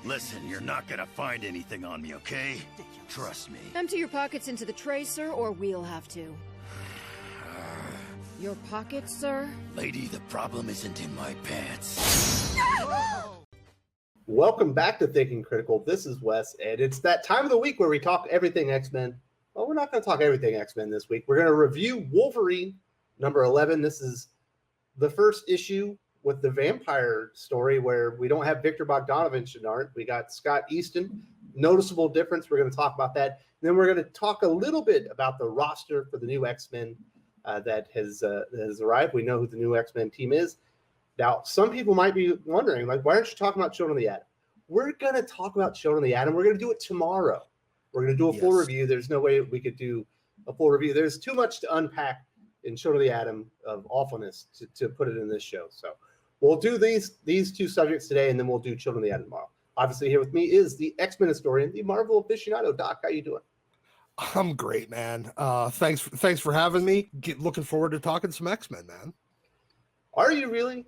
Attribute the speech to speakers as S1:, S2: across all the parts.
S1: Listen, you're not gonna find anything on me, okay? Trust me.
S2: Empty your pockets into the tray, sir, or we'll have to. Your pockets, sir?
S1: Lady, the problem isn't in my pants.
S3: Welcome back to Thinking Critical. This is Wes, and it's that time of the week where we talk everything X-Men. Well, we're not going to talk everything X-Men this week. We're going to review Wolverine, number 11. This is the first issue with the vampire story where we don't have Victor Bogdanovich in art. We got Scott Easton. Noticeable difference. We're going to talk about that. And then we're going to talk a little bit about the roster for the new X-Men that has arrived. We know who the new X-Men team is. Now, some people might be wondering, like, why aren't you talking about Children of the Atom? We're going to talk about Children of the Atom. We're going to do it tomorrow. We're going to do a full review. There's no way we could do a full review. There's too much to unpack in Children of the Atom of awfulness to put it in this show. So we'll do these two subjects today, and then we'll do Children of the Atom tomorrow. Obviously, here with me is the X-Men historian, the Marvel aficionado. Doc, how you doing?
S4: I'm great, man. Thanks for having me. Looking forward to talking some X-Men, man.
S3: Are you really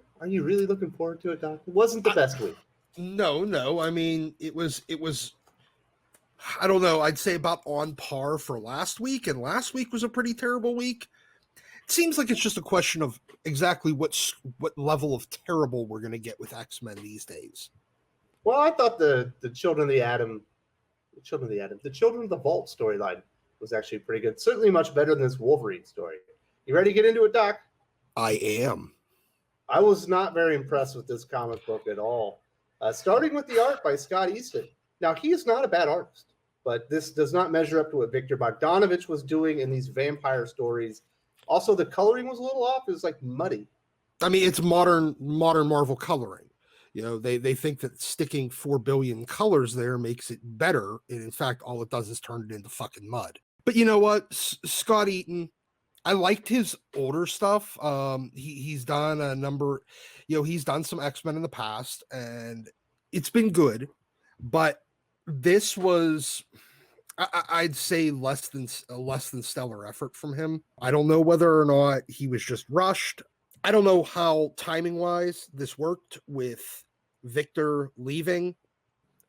S3: looking forward to it, Doc? It wasn't the best week.
S4: No. I mean, it was. I don't know. I'd say about on par for last week, and last week was a pretty terrible week. It seems like it's just a question of exactly what level of terrible we're going to get with X-Men these days.
S3: Well, I thought the Children of the Vault storyline was actually pretty good. Certainly much better than this Wolverine story. You ready to get into it, Doc?
S4: I am.
S3: I was not very impressed with this comic book at all. Starting with the art by Scott Easton. Now, he is not a bad artist, but this does not measure up to what Victor Bogdanovich was doing in these vampire stories. Also, the coloring was a little off. It was like muddy.
S4: I mean, it's modern Marvel coloring. You know, they think that sticking 4 billion colors there makes it better. And in fact, all it does is turn it into fucking mud. But you know what? Scott Eaton, I liked his older stuff. He's done a number, he's done some X-Men in the past, and it's been good. But this was, I'd say, less than stellar effort from him. I don't know whether or not he was just rushed. I don't know how timing wise this worked with Victor leaving,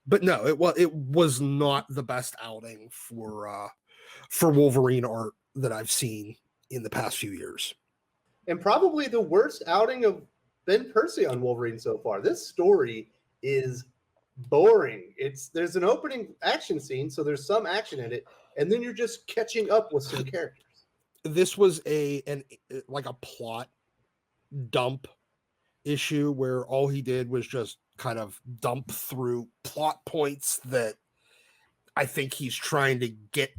S4: but no, it was not the best outing for Wolverine art that I've seen in the past few years.
S3: And probably the worst outing of Ben Percy on Wolverine so far. This story is boring. There's an opening action scene, so there's some action in it, and then you're just catching up with some characters.
S4: This was a plot dump issue where all he did was just kind of dump through plot points that I think he's trying to get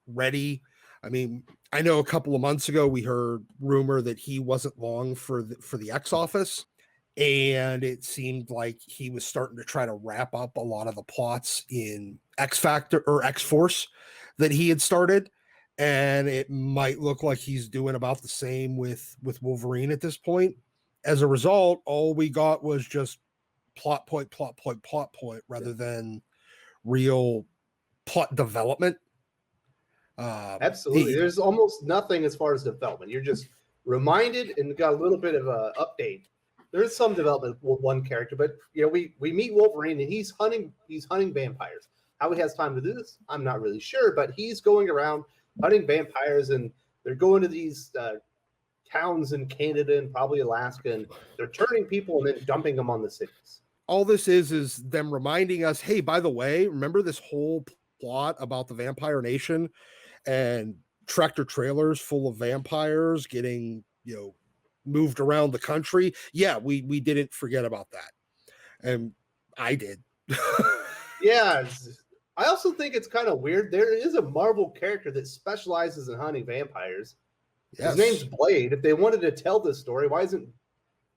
S4: ready. I mean, I know a couple of months ago we heard rumor that he wasn't long for the X Office, and it seemed like he was starting to try to wrap up a lot of the plots in X Factor or X Force that he had started. And it might look like he's doing about the same with Wolverine at this point. As a result, all we got was just plot point, rather than real plot development.
S3: Absolutely. There's almost nothing as far as development. You're just reminded and got a little bit of an update. There is some development with one character, but we meet Wolverine and he's hunting vampires. How he has time to do this, I'm not really sure, but he's going around hunting vampires, and they're going to these towns in Canada and probably Alaska, and they're turning people and then dumping them on the cities.
S4: All this is them reminding us, hey, by the way, remember this whole plot about the Vampire Nation and tractor trailers full of vampires getting, moved around the country? Yeah, we didn't forget about that. And I did.
S3: Yeah. I also think it's kind of weird. There is a Marvel character that specializes in hunting vampires. Yes. His name's Blade. If they wanted to tell this story, why isn't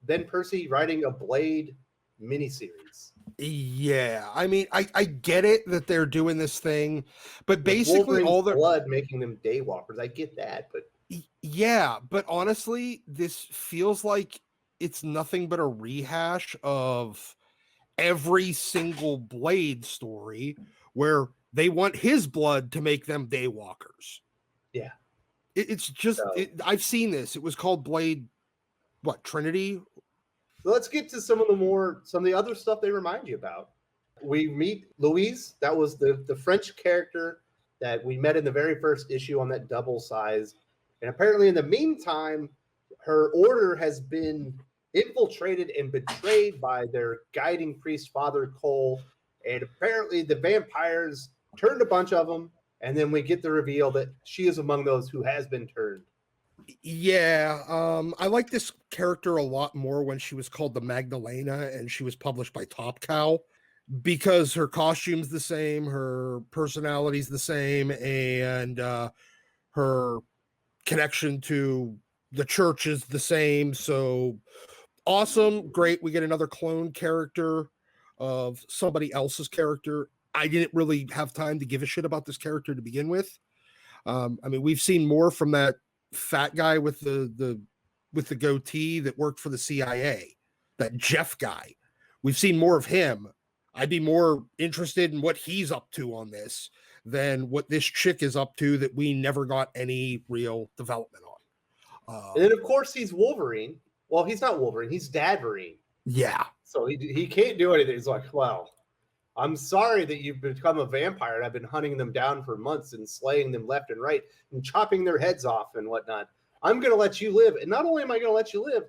S3: Ben Percy writing a Blade miniseries?
S4: Yeah, I mean, I get it that they're doing this thing, but basically
S3: Wolverine's
S4: all their
S3: blood making them daywalkers. I get that, but
S4: yeah, but honestly, this feels like it's nothing but a rehash of every single Blade story where they want his blood to make them daywalkers.
S3: Yeah.
S4: It's just, I've seen this. It was called Blade, Trinity?
S3: So let's get to some of the other stuff they remind you about. We meet Louise. That was the French character that we met in the very first issue on that double size. And apparently in the meantime, her order has been infiltrated and betrayed by their guiding priest, Father Cole. And apparently the vampires turned a bunch of them. And then we get the reveal that she is among those who has been turned.
S4: Yeah, I like this character a lot more when she was called the Magdalena and she was published by Top Cow, because her costume's the same, her personality's the same, and her connection to the church is the same. So awesome, great. We get another clone character of somebody else's character. I didn't really have time to give a shit about this character to begin with. I mean, we've seen more from that fat guy with the goatee that worked for the CIA, that Jeff guy. We've seen more of him. I'd be more interested in what he's up to on this than what this chick is up to that we never got any real development on.
S3: And then, of course, he's Wolverine. Well, he's not Wolverine. He's Dadverine.
S4: Yeah.
S3: So he can't do anything. He's like, well, I'm sorry that you've become a vampire and I've been hunting them down for months and slaying them left and right and chopping their heads off and whatnot. I'm going to let you live. And not only am I going to let you live,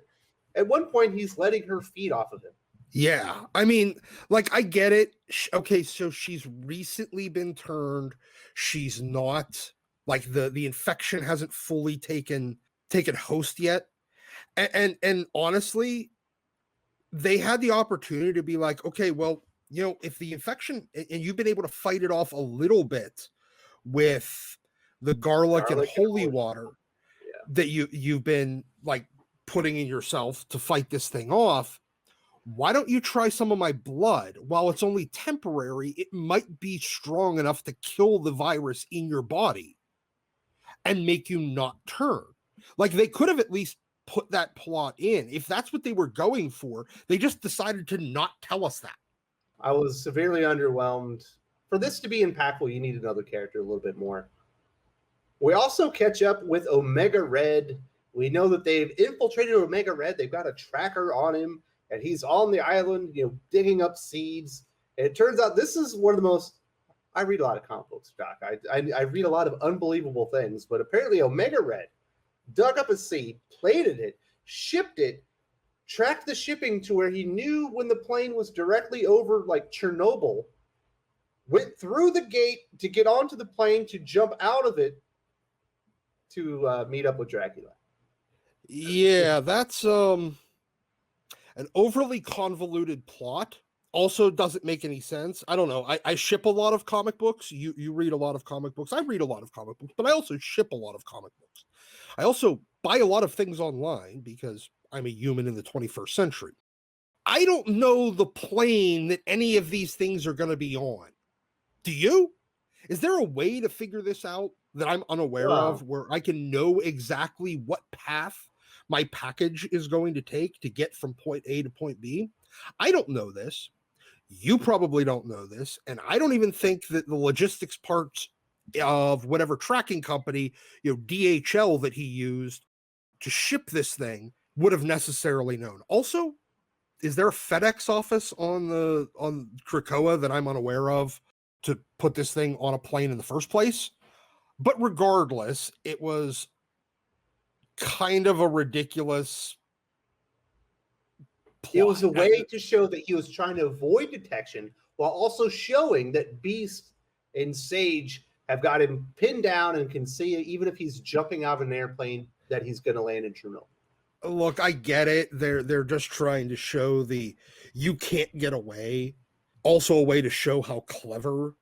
S3: at one point he's letting her feed off of him.
S4: Yeah. I mean, like, I get it. Okay, so she's recently been turned. She's not, like, the infection hasn't fully taken host yet. And honestly, they had the opportunity to be like, okay, well, you know, if the infection, and you've been able to fight it off a little bit with the garlic and holy water that you've been like putting in yourself to fight this thing off, why don't you try some of my blood? While it's only temporary, it might be strong enough to kill the virus in your body and make you not turn. Like, they could have at least put that plot in. If that's what they were going for, they just decided to not tell us that.
S3: I was severely underwhelmed. For this to be impactful, you need another character a little bit more. We also catch up with Omega Red. We know that they've infiltrated Omega Red. They've got a tracker on him, and he's on the island, you know, digging up seeds. And it turns out this is one of the most... I read a lot of comic books, Doc. I read a lot of unbelievable things, but apparently Omega Red dug up a seed, plated it, shipped it, tracked the shipping to where he knew when the plane was directly over, like, Chernobyl, went through the gate to get onto the plane to jump out of it to meet up with Dracula.
S4: Yeah, that's an overly convoluted plot. Also doesn't make any sense. I don't know. I ship a lot of comic books. You read a lot of comic books. I read a lot of comic books, but I also ship a lot of comic books. I also buy a lot of things online because I'm a human in the 21st century. I don't know the plane that any of these things are going to be on. Do you? Is there a way to figure this out that I'm unaware of, where I can know exactly what path my package is going to take to get from point A to point B? I don't know this. You probably don't know this. And I don't even think that the logistics parts of whatever tracking company, you know, DHL, that he used to ship this thing would have necessarily known. Also, is there a FedEx office on Krakoa that I'm unaware of to put this thing on a plane in the first place? But regardless, it was kind of a ridiculous plot.
S3: It was a way to show that he was trying to avoid detection while also showing that Beast and Sage have got him pinned down and can see it, even if he's jumping out of an airplane, that he's going to land in Chernobyl.
S4: Look, I get it. They're just trying to show the you can't get away. Also a way to show how clever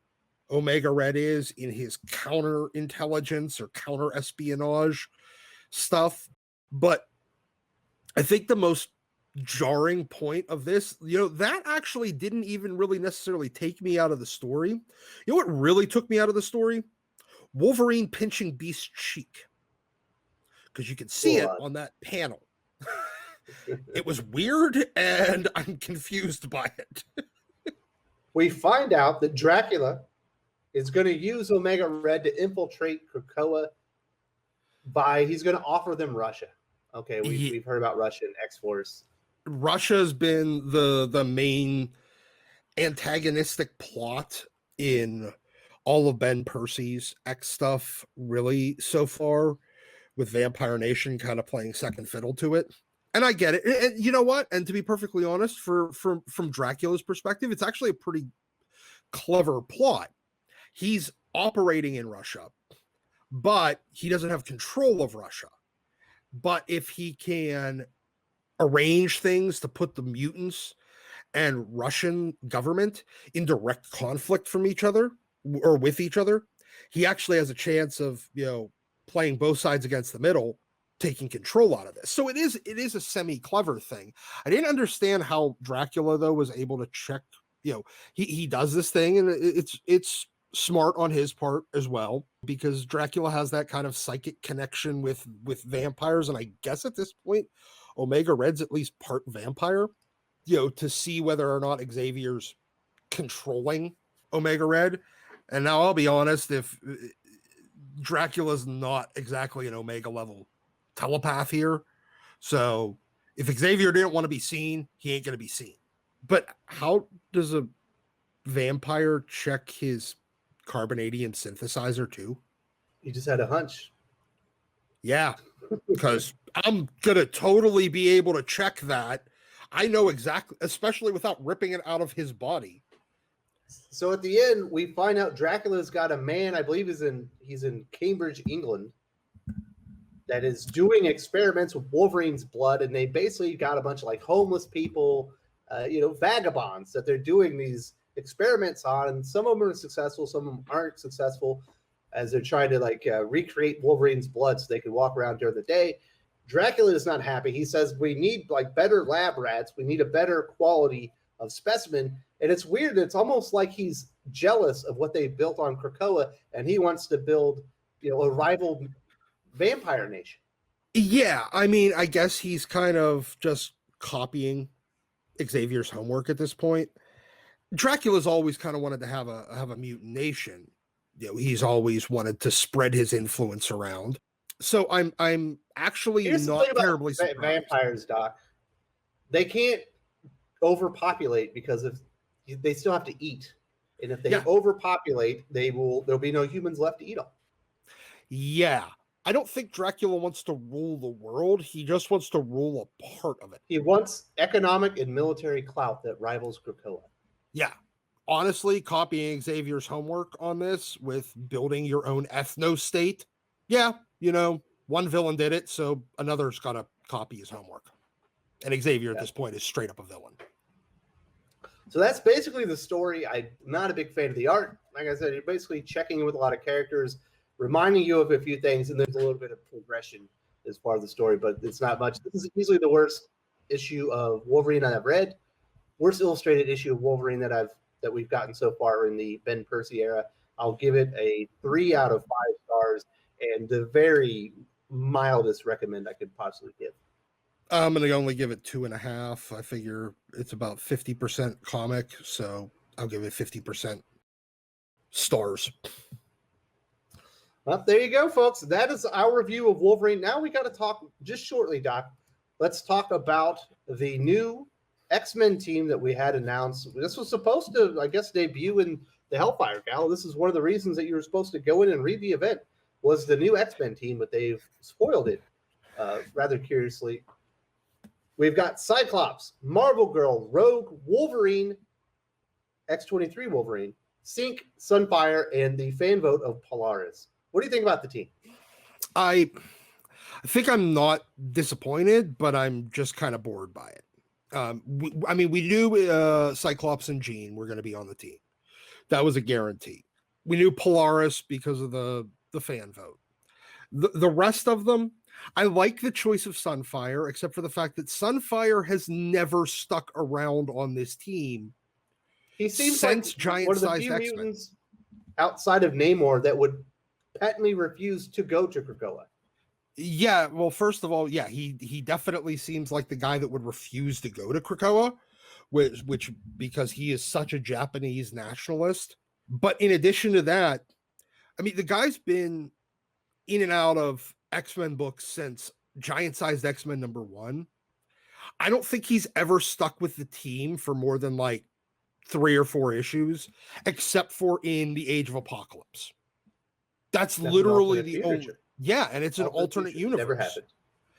S4: Omega Red is in his counter intelligence or counter espionage stuff. But I think the most jarring point of this, you know, that actually didn't even really necessarily take me out of the story. You know what really took me out of the story? Wolverine pinching Beast's cheek. Because you can see it on that panel. It was weird, and I'm confused by it.
S3: We find out that Dracula is going to use Omega Red to infiltrate Krakoa he's going to offer them Russia. Okay, we've heard about Russia and X-Force.
S4: Russia's been the main antagonistic plot in all of Ben Percy's X stuff, really, so far, with Vampire Nation kind of playing second fiddle to it. And I get it. And you know what? And to be perfectly honest, from Dracula's perspective, it's actually a pretty clever plot. He's operating in Russia, but he doesn't have control of Russia. But if he can arrange things to put the mutants and Russian government in direct conflict from each other or with each other, he actually has a chance of, playing both sides against the middle, taking control out of this. So it is a semi-clever thing. I didn't understand how Dracula, though, was able to check, he does this thing, and it's smart on his part as well, because Dracula has that kind of psychic connection with vampires, and I guess at this point Omega Red's at least part vampire, to see whether or not Xavier's controlling Omega Red. And now I'll be honest, if Dracula's not exactly an Omega level telepath here, so if Xavier didn't want to be seen, he ain't going to be seen. But how does a vampire check his carbonadium synthesizer too?
S3: He just had a hunch.
S4: Yeah, because I'm gonna totally be able to check that. I know exactly, especially without ripping it out of his body.
S3: So at the end, we find out Dracula's got a man, I believe he's in Cambridge, England, that is doing experiments with Wolverine's blood, and they basically got a bunch of like homeless people, vagabonds that they're doing these experiments on, and some of them are successful, some of them aren't successful, as they're trying to recreate Wolverine's blood so they can walk around during the day. Dracula is not happy. He says we need better lab rats. We need a better quality of specimen. And it's weird. It's almost like he's jealous of what they built on Krakoa, and he wants to build, a rival vampire nation.
S4: Yeah, I mean, I guess he's kind of just copying Xavier's homework at this point. Dracula's always kind of wanted to have a mutant nation. He's always wanted to spread his influence around. So I'm actually not terribly surprised.
S3: Vampires, Doc. They can't overpopulate because they still have to eat. And if they overpopulate, there'll be no humans left to eat on.
S4: Yeah. I don't think Dracula wants to rule the world. He just wants to rule a part of it.
S3: He wants economic and military clout that rivals Krakoa.
S4: Yeah. Honestly, copying Xavier's homework on this with building your own ethno-state. Yeah, one villain did it, so another's got to copy his homework. And Xavier at this point is straight up a villain.
S3: So that's basically the story. I'm not a big fan of the art. Like I said, you're basically checking in with a lot of characters, reminding you of a few things, and there's a little bit of progression as part of the story, but it's not much. This is easily the worst issue of Wolverine I've read. Worst illustrated issue of Wolverine that we've gotten so far in the Ben Percy era. I'll give it a 3 out of 5 stars, and the very mildest recommend I could possibly give.
S4: I'm going to only give it 2.5. I figure it's about 50% comic, so I'll give it 50% stars.
S3: Well, there you go, folks. That is our review of Wolverine. Now we got to talk just shortly, Doc. Let's talk about the new XMen team that we had announced. This was supposed to, I guess, debut in the Hellfire Gala. This is one of the reasons that you were supposed to go in and read the event, was the new XMen team, but they've spoiled it rather curiously. We've got Cyclops, Marvel Girl, Rogue, Wolverine, X-23 Wolverine, Sync, Sunfire, and the fan vote of Polaris. What do you think about the team?
S4: I think I'm not disappointed, but I'm just kind of bored by it. We knew Cyclops and Jean were going to be on the team. That was a guarantee. We knew Polaris because of the fan vote. The rest of them, I like the choice of Sunfire, except for the fact that Sunfire has never stuck around on this team.
S3: He seems
S4: since
S3: like
S4: giant-sized
S3: one of the few
S4: X-Men.
S3: mutants outside of Namor that would patently refuse to go to Krakoa.
S4: Yeah, well, first of all, yeah, he definitely seems like the guy that would refuse to go to Krakoa, which because he is such a Japanese nationalist. But in addition to that, I mean, the guy's been in and out of X-Men books since giant-sized X-Men #1. I don't think he's ever stuck with the team for more than like 3 or 4 issues, except for in the Age of Apocalypse. That's literally the only. Yeah, and it's an alternate universe.
S3: Never happened.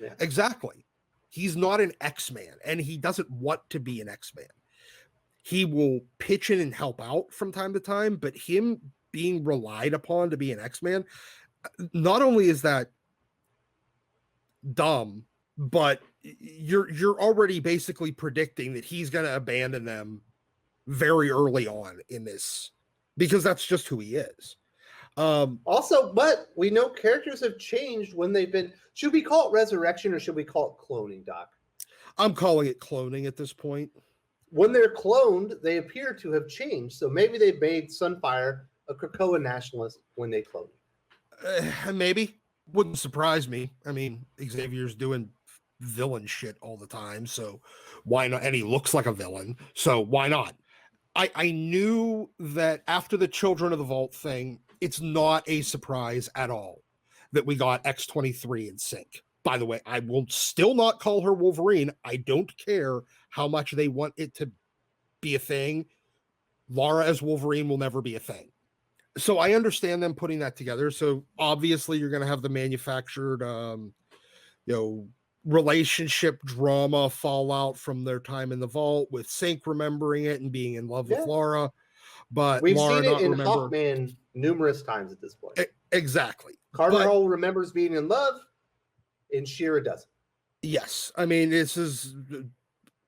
S3: Yeah.
S4: Exactly. He's not an X-Man, and he doesn't want to be an X-Man. He will pitch in and help out from time to time, but him being relied upon to be an X-Man, not only is that dumb, but you're already basically predicting that he's going to abandon them very early on in this, because that's just who he is.
S3: Also, but we know characters have changed when they've been. Should we call it resurrection or should we call it cloning, Doc?
S4: I'm calling it cloning at this point.
S3: When they're cloned, they appear to have changed. So maybe they made Sunfire a Krakoa nationalist when they cloned him.
S4: Maybe. Wouldn't surprise me. I mean, Xavier's doing villain shit all the time, so why not? And he looks like a villain, so why not? I knew that after the Children of the Vault thing, it's not a surprise at all that we got X-23 in sync. By the way, I will still not call her Wolverine. I don't care how much they want it to be a thing. Lara as Wolverine will never be a thing. So I understand them putting that together. So obviously you're going to have the manufactured, relationship drama fallout from their time in the vault, with Sync remembering it and being in love with Lara. But
S3: we've
S4: Lara
S3: seen it in Hawkman numerous times at this point.
S4: Exactly.
S3: Carter Hall remembers being in love, and Shira doesn't.
S4: Yes. I mean, this is,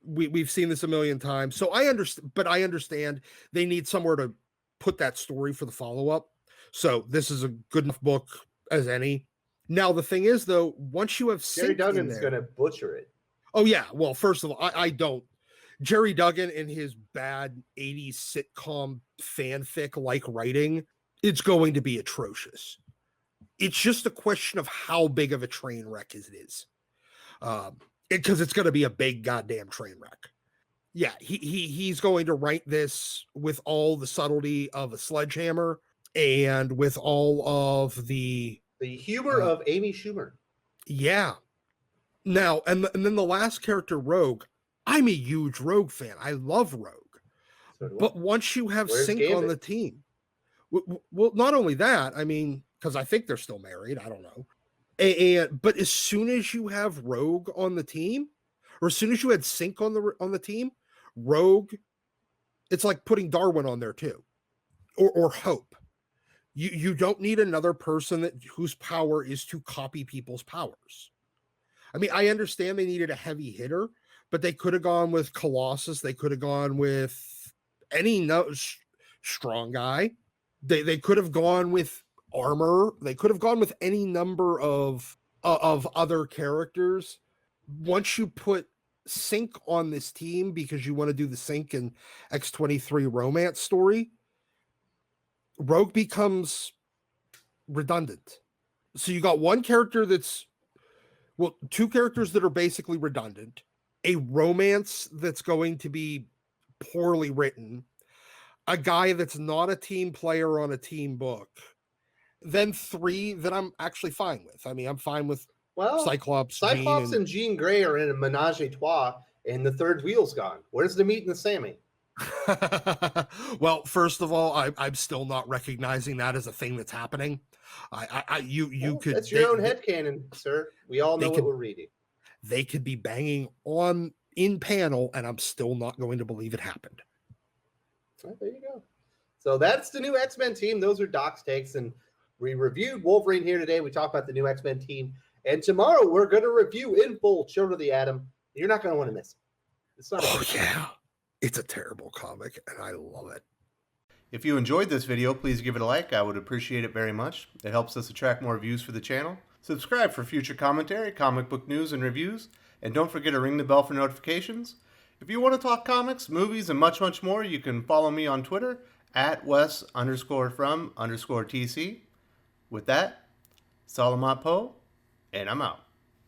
S4: we've seen this a million times. So I understand they need somewhere to put that story for the follow-up. So this is a good enough book as any. Now, the thing is, though, once you have
S3: Jerry Duggan's going to butcher it.
S4: Oh, yeah. Well, first of all, I don't. Jerry Duggan and his bad 80s sitcom fanfic-like writing, it's going to be atrocious. It's just a question of how big of a train wreck it is. Because it's going to be a big goddamn train wreck. Yeah, he's going to write this with all the subtlety of a sledgehammer and with all of the
S3: humor of Amy Schumer.
S4: Yeah. Now, and then the last character, Rogue. I'm a huge Rogue fan. I love Rogue. But once you have Sync on the team, well, not only that, I mean, because I think they're still married. I don't know. But as soon as you have Rogue on the team, or as soon as you had Sync on the team, Rogue, it's like putting Darwin on there too, or Hope. You don't need another person whose power is to copy people's powers. I mean, I understand they needed a heavy hitter, but they could have gone with Colossus. They could have gone with any strong guy. They could have gone with Armor. They could have gone with any number of other characters. Once you put Sync on this team because you want to do the Sync and X-23 romance story, Rogue becomes redundant. So you got one character two characters that are basically redundant, a romance that's going to be poorly written, a guy that's not a team player on a team book, then 3 that I'm actually fine with. I mean, I'm fine with Cyclops
S3: and Jean Grey are in a menage a trois, and the third wheel's gone. Where's the meat and the Sammy?
S4: Well, first of all, I'm still not recognizing that as a thing that's happening. You could.
S3: That's your own headcanon, sir. We all know what we're reading.
S4: They could be banging on in panel, and I'm still not going to believe it happened.
S3: Well, there you go. So that's the new X-Men team. Those are Doc's takes, and we reviewed Wolverine here today. We talked about the new X-Men team, and tomorrow we're going to review in full Children of the Atom. You're not going to want to miss it. It's not.
S4: It's a terrible comic, and I love it.
S5: If you enjoyed this video, please give it a like. I would appreciate it very much. It helps us attract more views for the channel. Subscribe for future commentary, comic book news, and reviews. And don't forget to ring the bell for notifications. If you want to talk comics, movies, and much, much more, you can follow me on Twitter at Wes_from_TC. With that, Salamat Po, and I'm out.